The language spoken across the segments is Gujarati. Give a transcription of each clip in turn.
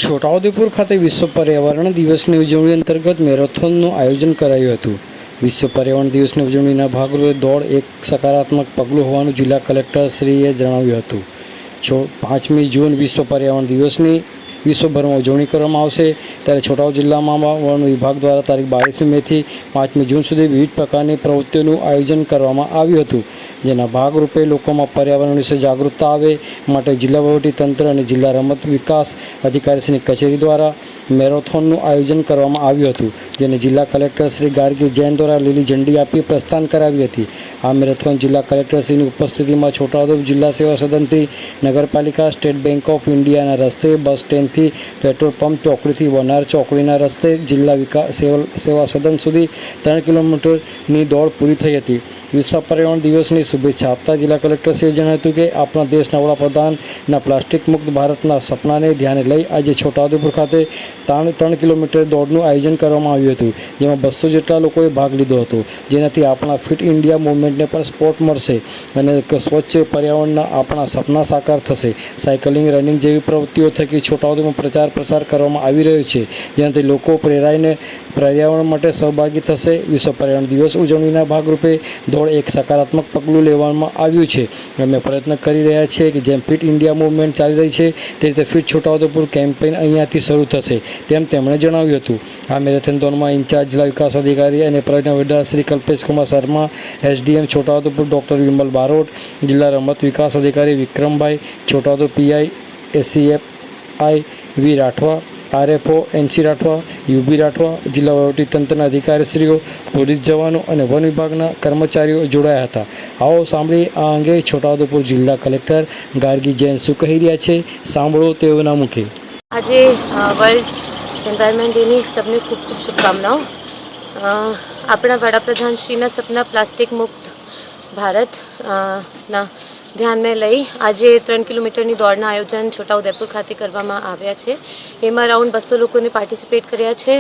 છોટાઉદેપુર ખાતે વિશ્વ પર્યાવરણ દિવસની ઉજવણી અંતર્ગત મેરેથોનનું આયોજન કરાયું હતું। વિશ્વ પર્યાવરણ દિવસની ઉજવણીના ભાગરૂપે દોડ એક સકારાત્મક પગલું હોવાનું જિલ્લા કલેક્ટરશ્રીએ જણાવ્યું હતું। 5મી જૂન વિશ્વ પર્યાવરણ દિવસની વિશ્વભરમાં ઉજવણી કરવામાં આવશે, ત્યારે છોટાઉદેપુર જિલ્લામાં વન વિભાગ દ્વારા તારીખ 22મી મેથી 5મી જૂન સુધી વિવિધ પ્રકારની પ્રવૃત્તિઓનું આયોજન કરવામાં આવ્યું હતું, જેના ભાગરૂપે લોકોમાં પર્યાવરણ વિશે જાગૃતતા આવે માટે જિલ્લા વહીવટીતંત્ર અને જિલ્લા રમત વિકાસ અધિકારીશ્રીની કચેરી દ્વારા મેરેથોનનું આયોજન કરવામાં આવ્યું હતું, જેને જિલ્લા કલેક્ટર શ્રી ગાર્ગી જૈન દ્વારા લીલી ઝંડી આપી પ્રસ્થાન કરાવી હતી। આ મેરેથોન જિલ્લા કલેક્ટરશ્રીની ઉપસ્થિતિમાં છોટાઉદેપુર જિલ્લા સેવા સદનથી નગરપાલિકા, સ્ટેટ બેંક ઓફ ઇન્ડિયાના રસ્તે, બસ સ્ટેન્ડથી પેટ્રોલ પંપ ચોકડીથી વનાર ચોકડીના રસ્તે જિલ્લા વિકાસ સેવા સદન સુધી 3 કિલોમીટરની દોડ પૂરી થઈ હતી। વિશ્વ પર્યાવરણ દિવસની શુભેચ્છા આપતા જિલ્લા કલેક્ટરશ્રીએ જણાવ્યું હતું કે આપણા દેશના વડાપ્રધાનના પ્લાસ્ટિક મુક્ત ભારતના સપનાને ધ્યાને લઈ આજે છોટાઉદેપુર ખાતે 3 કિલોમીટર દોડનું આયોજન કરવામાં આવ્યું હતું, જેમાં 200 જેટલા લોકોએ ભાગ લીધો હતો, જેનાથી આપણા ફિટ ઇન્ડિયા મૂવમેન્ટને પણ સપોર્ટ મળશે અને સ્વચ્છ પર્યાવરણના આપણા સપના સાકાર થશે। સાયકલિંગ, રનિંગ જેવી પ્રવૃત્તિઓ થકી છોટાઉદેપુરમાં પ્રચાર પ્રસાર કરવામાં આવી રહ્યો છે, જેનાથી લોકો પ્રેરાઈને પર્યાવરણ માટે સહભાગી થશે। વિશ્વ પર્યાવરણ દિવસ ઉજવણીના ભાગરૂપે દોડ એક સકારાત્મક પગલું લેવામાં આવ્યું છે। અમે પ્રયત્ન કરી રહ્યા છીએ કે જેમ ફિટ ઇન્ડિયા મૂવમેન્ટ ચાલી રહી છે તે રીતે ફિટ છોટાઉદેપુર કેમ્પેઇન અહીંયાથી શરૂ થશે, તેમ તેમણે જણાવ્યું હતું। આ મેરેથોન દોડમાં ઇન્ચાર્જ જિલ્લા વિકાસ અધિકારી અને પર્યટન વેડા શ્રી કલ્પેશકુમાર શર્મા, એસડીએમ છોટાઉદેપુર ડૉક્ટર વિમલ બારોટ, જિલ્લા રમત વિકાસ અધિકારી Vikrambhai, Chhotaudepur PI ACFI V Rathwa, RFO NC Rathwa, UB Rathwa, જિલ્લા વહીવટીતંત્રના અધિકારીશ્રીઓ, પોલીસ જવાનો અને વન વિભાગના કર્મચારીઓ જોડાયા હતા। આવો સાંભળીએ આ અંગે છોટાઉદેપુર જિલ્લા કલેક્ટર ગાર્ગી જૈન શું કહી રહ્યા છે, સાંભળો તેઓના મુખે। આજે વર્લ્ડ એન્વાયરમેન્ટ ડેની સબને ખૂબ ખૂબ શુભકામનાઓ। આપણા વડાપ્રધાનશ્રીના સપના પ્લાસ્ટિક મુક્ત ભારતના ધ્યાનમાં લઈ આજે 3 કિલોમીટરની દોડના આયોજન છોટાઉદેપુર ખાતે કરવામાં આવ્યા છે। એમાં અરાઉન્ડ 200 લોકોને પાર્ટિસિપેટ કર્યા છે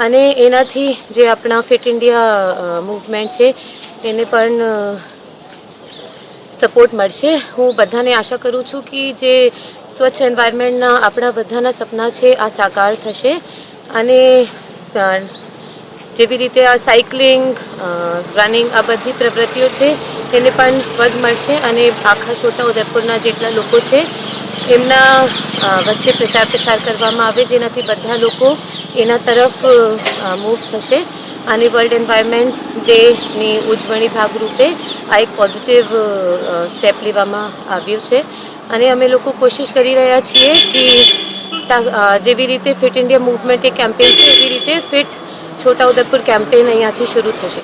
અને એનાથી જે આપણા ફિટ ઇન્ડિયા મૂવમેન્ટ છે એને પણ સપોર્ટ મળશે। હું બધાને આશા કરું છું કે જે સ્વચ્છ એન્વાયરમેન્ટના આપણા બધાના સપના છે આ સાકાર થશે અને જેવી રીતે આ સાયકલિંગ, રનિંગ આ બધી પ્રવૃત્તિઓ છે એને પણ વધ મળશે અને આખા છોટાઉદેપુરના જેટલા લોકો છે એમના વચ્ચે પ્રચાર પ્રસાર કરવામાં આવે, જેનાથી બધા લોકો એના તરફ મૂવ થશે અને વર્લ્ડ એન્વાયરમેન્ટ ડેની ઉજવણી ભાગરૂપે આ એક પોઝિટિવ સ્ટેપ લેવામાં આવ્યું છે અને અમે લોકો કોશિશ કરી રહ્યા છીએ કે જેવી રીતે ફિટ ઇન્ડિયા મૂવમેન્ટ એક કેમ્પેઇન છે એવી રીતે ફિટ છોટાઉદેપુર કેમ્પેઇન અહીંયાથી શરૂ થશે।